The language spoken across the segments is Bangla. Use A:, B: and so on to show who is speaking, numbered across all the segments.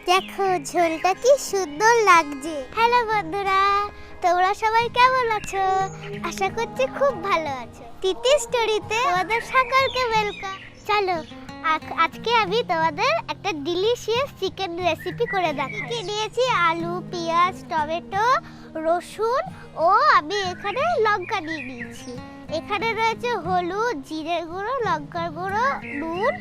A: দেখো ঝোলটা কি সুন্দর লাগছে। হ্যালো বন্ধুরা, তোমরা সবাই কেমন আছো? আশা করছি খুব ভালো আছো। তিতি স্টোরিতে তোমাদের সকলকে ওয়েলকাম। চলো আজকে আমি তোমাদের একটা ডিলিশিয়াস চিকেন রেসিপি করে দেখাই। নিয়েছি আলু, পেঁয়াজ, টমেটো, রসুন ও আমি এখানে লঙ্কা নিয়ে নিয়েছি। এখানে রয়েছে হলুদ, জিরে গুঁড়ো, লঙ্কার গুঁড়ো, নুন।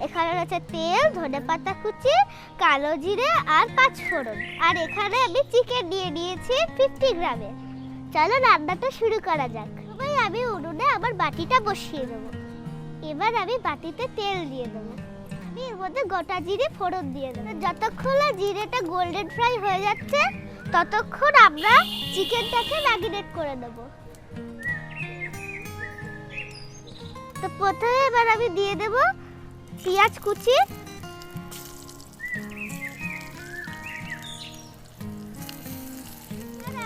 A: এখানে রয়েছে তেল, ধনেপাতা কুচি, কালো জিরে আর পাঁচফোড়ন। আর এখানে আমি চিকেন নিয়ে নিয়েছি 50 গ্রামের। চলো রান্নাটা শুরু করা যাক। সবাই আমি উনুনে আমার বাটিটা বসিয়ে দেবো। এবার আমি বাটিতে তেল দিয়ে দেবো। আমি এর মধ্যে গোটা জিরে ফোড়ন দিয়ে দেবো। যতক্ষণ না জিরেটা গোল্ডেন ফ্রাই হয়ে যাচ্ছে ততক্ষণ আমরা চিকেনটাকে ম্যারিনেট করে দেবো। তো প্রথমে এবার আমি দিয়ে দেবো পেঁয়াজ কুচি,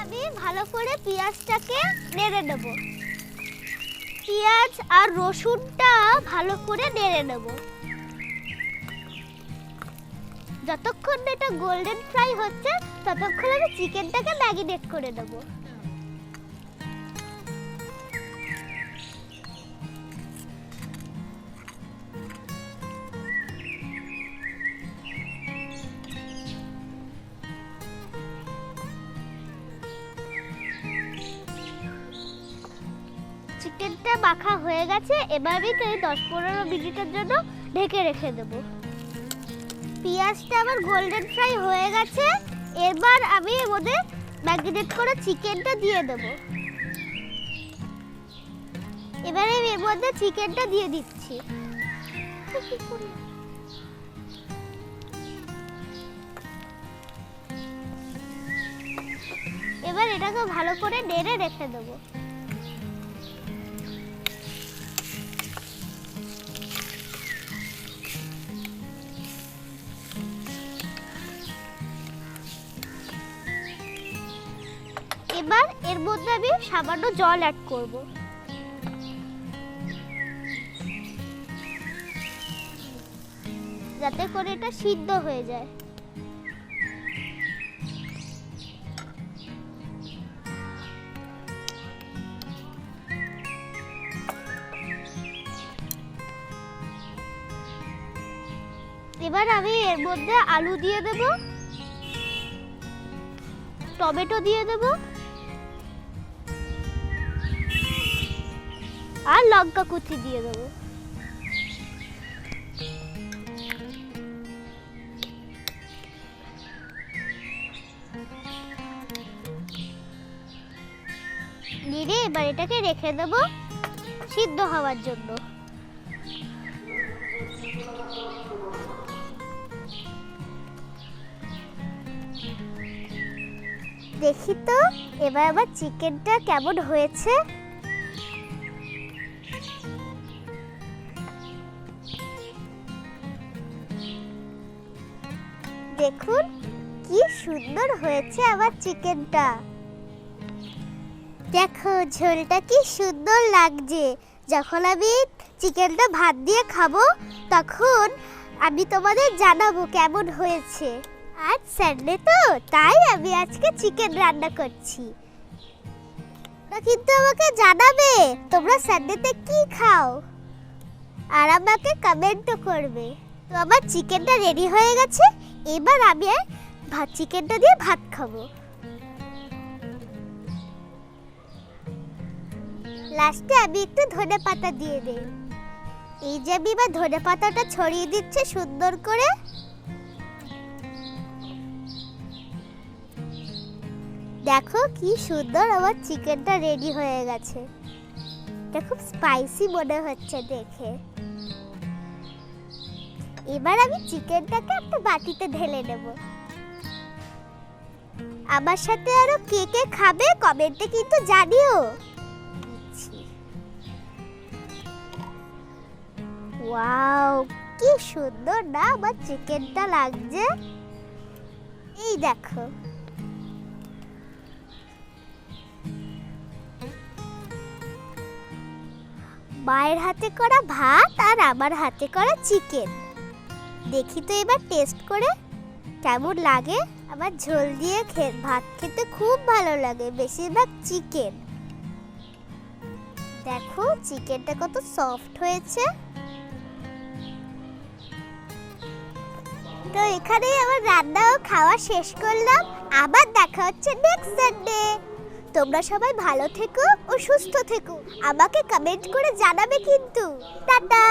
A: আমি ভালো করে পেঁয়াজটাকে নেড়ে নেব। পেঁয়াজ আর রসুনটা ভালো করে নেড়ে নেব। যতক্ষণ এটা গোল্ডেন ফ্রাই হচ্ছে ততক্ষণ আমি চিকেনটাকে ম্যারিনেট করে নেব। চিকেনটা মাখা হয়ে গেছে। এবার আমি 10-15 মিনিটের জন্য ঢেকে রেখে দেব। পেঁয়াজটা আবার গোল্ডেন ফ্রাই হয়ে গেছে। এবার আমি এর মধ্যে ম্যারিনেট করা চিকেনটা দিয়ে দেব। এবার আমি এর মধ্যে চিকেনটা দিয়ে দিচ্ছি। এবার এটাকে ভালো করে নেড়ে রেখে দেবো। এবার এর মধ্যে আমি সামান্য জল অ্যাড করব। যাতে করে এটা সিদ্ধ হয়ে যায়। এবার আমি এর মধ্যে আলু দিয়ে দেব, টমেটো দিয়ে দেব আর লঙ্কা কুচি দিয়ে দেব। দিয়ে এবার এটাকে রেখে দেব সিদ্ধ হওয়ার জন্য। দেখি তো এবার আবার চিকেনটা কেমন হয়েছে। দেখুন কি সুন্দর হয়েছে আমার চিকেনটা। দেখো ঝোলটা কি সুন্দর লাগছে। যখন আমি চিকেনটা ভাত দিয়ে খাবো তখন আমি তোমাদের জানাবো কেমন হয়েছে। আজ সানডে তো তাই আমি আজকে চিকেন রান্না করছি। কিন্তু আমাকে জানাবে তোমরা সানডেতে কি খাও আর আমাকে কমেন্টও করবে। তো আমার চিকেনটা রেডি হয়ে গেছে। এবার আমি চিকেনটা দিয়ে ভাত খাবো। লাস্টে আমি একটু ধনেপাতা দিয়ে দেই। এই যে আমি এবার ধনেপাতাটা ছড়িয়ে দিচ্ছে সুন্দর করে। দেখো কি সুন্দর আমার চিকেনটা রেডি হয়ে গেছে। এটা খুব স্পাইসি মনে হচ্ছে দেখে। এবার আমি চিকেনটাকে একটা বাটিতে ঢেলে নেব। আমার সাথে আরো কে কে খাবে কমেন্টে কিন্তু জানিও। ওয়াও কি সুন্দর না আমার চিকেনটা লাগছে। এই দেখো মায়ের হাতে করা ভাত আর আমার হাতে করা চিকেন। দেখি তো এবার টেস্ট করে। কেমন লাগে? আমার ঝোল দিয়ে ভাত খেতে খুব ভালো লাগে, বেশিরভাগ চিকেন। দেখো চিকেনটা কত সফট হয়েছে। তো এখানেই আমার রান্না ও খাওয়া শেষ করলাম। আবার দেখা হচ্ছে নেক্সট সানডে। তোমরা সবাই ভালো থেকো ও সুস্থ থেকো। আমাকে কমেন্ট করে জানাবে কিন্তু। টাটা।